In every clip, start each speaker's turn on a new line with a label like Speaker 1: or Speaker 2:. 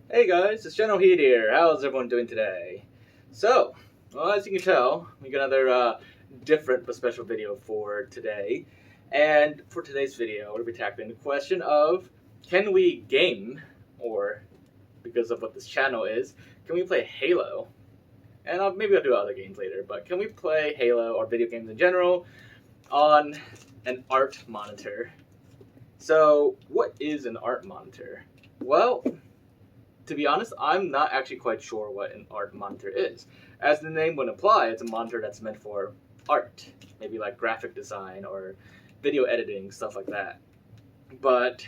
Speaker 1: Hey guys, it's Generalkidd here. How's everyone doing today? Well, as you can tell, we got another different but special video for today. And for today's video, we'll be tackling the question of can we game, or because of what this channel is, can we play Halo? And maybe I'll do other games later, but can we play Halo or video games in general on an art monitor? So, what is an art monitor? Well, to be honest, I'm not actually quite sure what an art monitor is. As the name would imply, it's a monitor that's meant for art, maybe like graphic design or video editing, stuff like that. But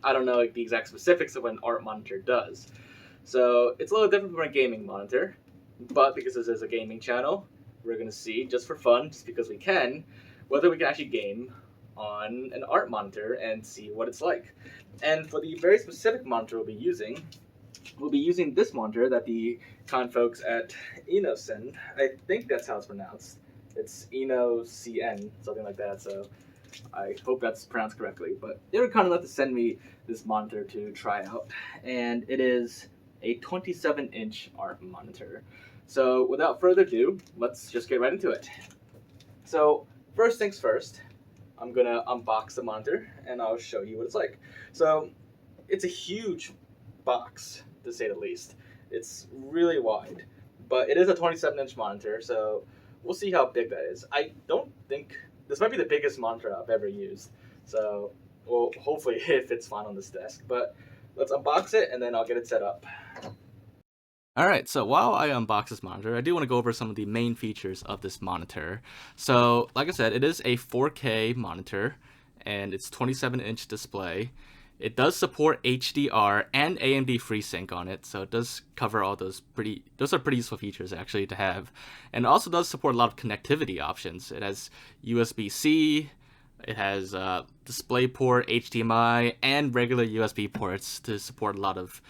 Speaker 1: I don't know the exact specifics of what an art monitor does. So it's a little different from a gaming monitor, but because this is a gaming channel, we're going to see, just for fun, just because we can, whether we can actually game on an art monitor and see what it's like. And for the very specific monitor we'll be using this monitor that the con folks at Innocn, I think that's how it's pronounced. It's Innocn, something like that, so I hope that's pronounced correctly. But they were kind enough to send me this monitor to try out, and it is a 27-inch art monitor. So without further ado, let's just get right into it. So first things first, I'm gonna unbox the monitor and I'll show you what it's like. So it's a huge box, to say the least. It's really wide, but it is a 27-inch monitor, so we'll see how big that is. I don't think this might be the biggest monitor I've ever used, so well, hopefully it fits fine on this desk. But let's unbox it and then I'll get it set up. Alright, so while I unbox this monitor, I do want to go over some of the main features of this monitor. So, like I said, it is a 4K monitor, and it's 27-inch display. It does support HDR and AMD FreeSync on it, so it does cover all those are pretty useful features actually to have. And it also does support a lot of connectivity options. It has USB-C, it has DisplayPort, HDMI, and regular USB ports to support a lot of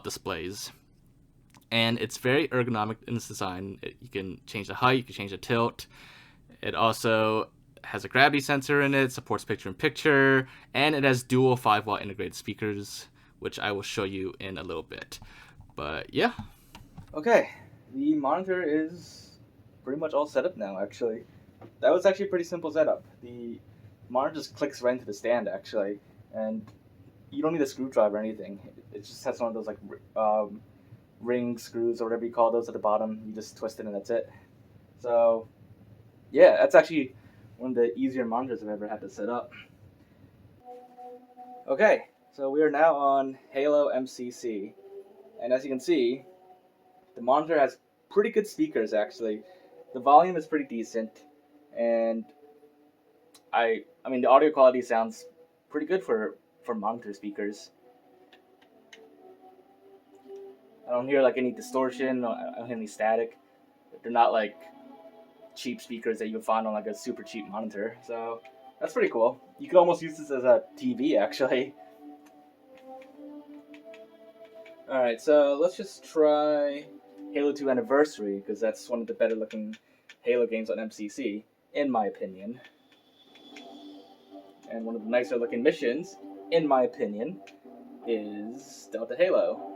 Speaker 1: displays. And it's very ergonomic in its design. You can change the height, you can change the tilt. It also has a gravity sensor in it, supports picture-in-picture, and it has dual 5-watt integrated speakers, which I will show you in a little bit. But yeah. Okay, the monitor is pretty much all set up now, actually. That was actually a pretty simple setup. The monitor just clicks right into the stand, actually, and you don't need a screwdriver or anything. It just has one of those like ring screws or whatever you call those at the bottom. You just twist it and that's it. So yeah, that's actually one of the easier monitors I've ever had to set up. Okay, so we are now on Halo MCC, and as you can see, the monitor has pretty good speakers actually. The volume is pretty decent, and I mean the audio quality sounds pretty good for monitor speakers. I don't hear like any distortion, I don't hear any static. They're not like cheap speakers that you would find on like a super cheap monitor. So that's pretty cool. You could almost use this as a TV actually. Alright, so let's just try Halo 2 Anniversary, because that's one of the better looking Halo games on MCC, in my opinion. And one of the nicer looking missions, in my opinion, is Delta Halo.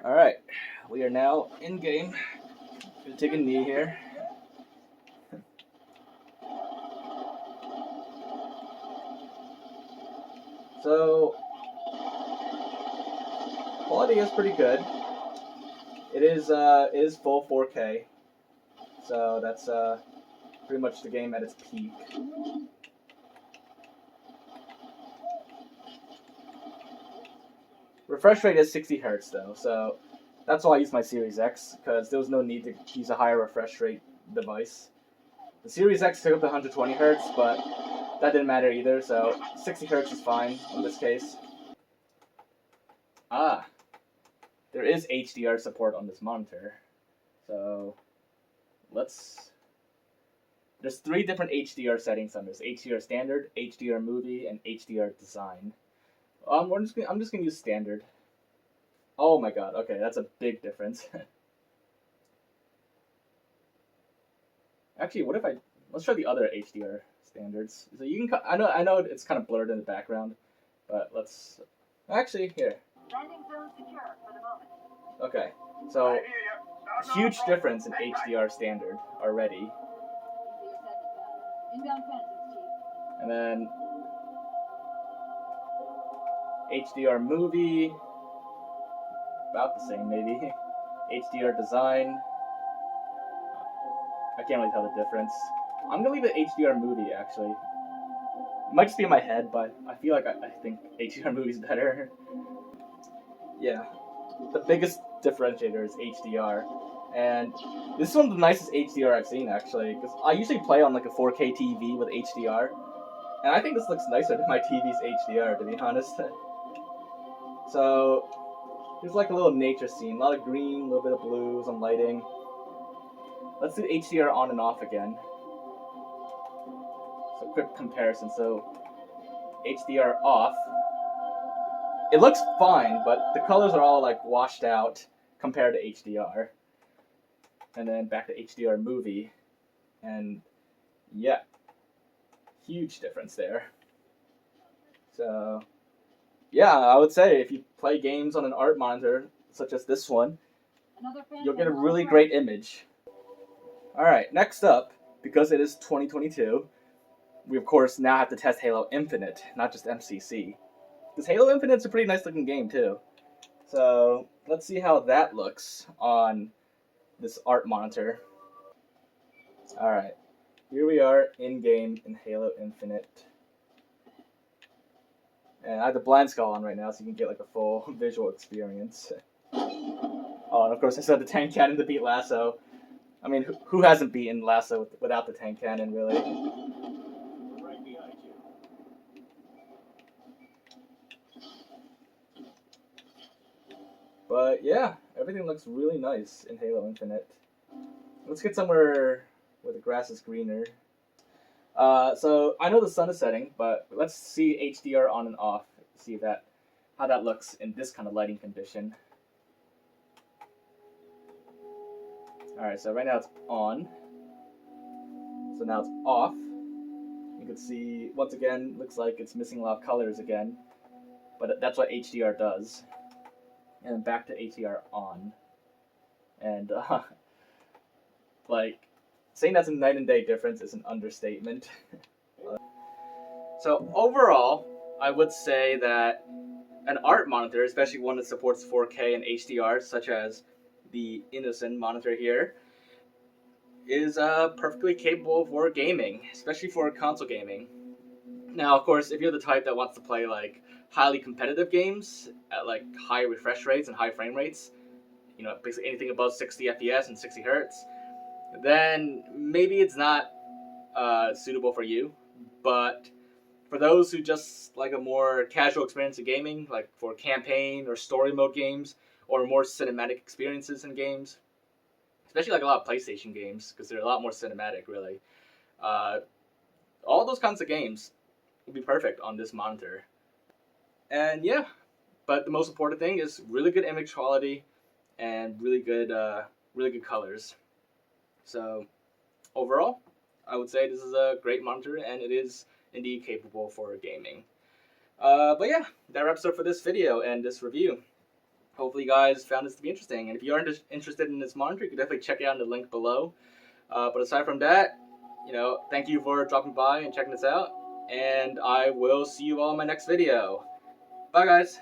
Speaker 1: Alright, we are now in game. Gonna take a knee here. So, quality is pretty good. It is full 4K, so that's pretty much the game at its peak. Refresh rate is 60 Hz though, so that's why I used my Series X, because there was no need to use a higher refresh rate device. The Series X took up to 120 Hz, but that didn't matter either, so 60 Hz is fine in this case. Ah, there is HDR support on this monitor, so there's 3 different HDR settings on this: HDR Standard, HDR Movie, and HDR Design. I'm just gonna use standard. Oh my god, okay, that's a big difference. Actually, let's try the other HDR standards. So you can, I know it's kind of blurred in the background, but let's actually here.
Speaker 2: Landing zone secure for the moment.
Speaker 1: Okay, so huge difference in HDR standard already.
Speaker 2: Inbound phantoms, Chief.
Speaker 1: And then HDR movie, about the same maybe. HDR design, I can't really tell the difference. I'm gonna leave it HDR movie actually. It might just be in my head, but I feel like I think HDR movie is better. Yeah, the biggest differentiator is HDR, and this is one of the nicest HDR I've seen actually, because I usually play on like a 4K TV with HDR, and I think this looks nicer than my TV's HDR, to be honest. So here's like a little nature scene, a lot of green, a little bit of blue, some lighting. Let's do HDR on and off again. So quick comparison. So HDR off. It looks fine, but the colors are all like washed out compared to HDR. And then back to HDR movie. And yeah, huge difference there. So yeah, I would say if you play games on an art monitor, such as this one, you'll get a really great image. Alright, next up, because it is 2022, we of course now have to test Halo Infinite, not just MCC. Because Halo Infinite's a pretty nice looking game too. So let's see how that looks on this art monitor. Alright, here we are in-game in Halo Infinite. And I have the blind skull on right now so you can get like a full visual experience. Oh, and of course I still have the tank cannon to beat Lasso. I mean, who hasn't beaten Lasso without the tank cannon, really?
Speaker 3: Right behind you.
Speaker 1: But yeah, everything looks really nice in Halo Infinite. Let's get somewhere where the grass is greener. So I know the sun is setting, but let's see HDR on and off. See how that looks in this kind of lighting condition. Alright, so right now it's on. So now it's off. You can see, once again, looks like it's missing a lot of colors again. But that's what HDR does. And then back to HDR on. And, like, saying that's a night and day difference is an understatement. So overall, I would say that an art monitor, especially one that supports 4K and HDR, such as the Innocn monitor here, is perfectly capable for gaming, especially for console gaming. Now, of course, if you're the type that wants to play like highly competitive games at like high refresh rates and high frame rates, you know, basically anything above 60 FPS and 60 hertz, then maybe it's not suitable for you. But for those who just like a more casual experience of gaming, like for campaign or story mode games, or more cinematic experiences in games, especially like a lot of PlayStation games, because they're a lot more cinematic, really. All those kinds of games would be perfect on this monitor. And yeah, but the most important thing is really good image quality and really good colors. So overall, I would say this is a great monitor, and it is indeed capable for gaming. But yeah, that wraps up for this video and this review. Hopefully you guys found this to be interesting, and if you are interested in this monitor, you can definitely check it out in the link below. But aside from that, you know, thank you for dropping by and checking this out, and I will see you all in my next video. Bye guys!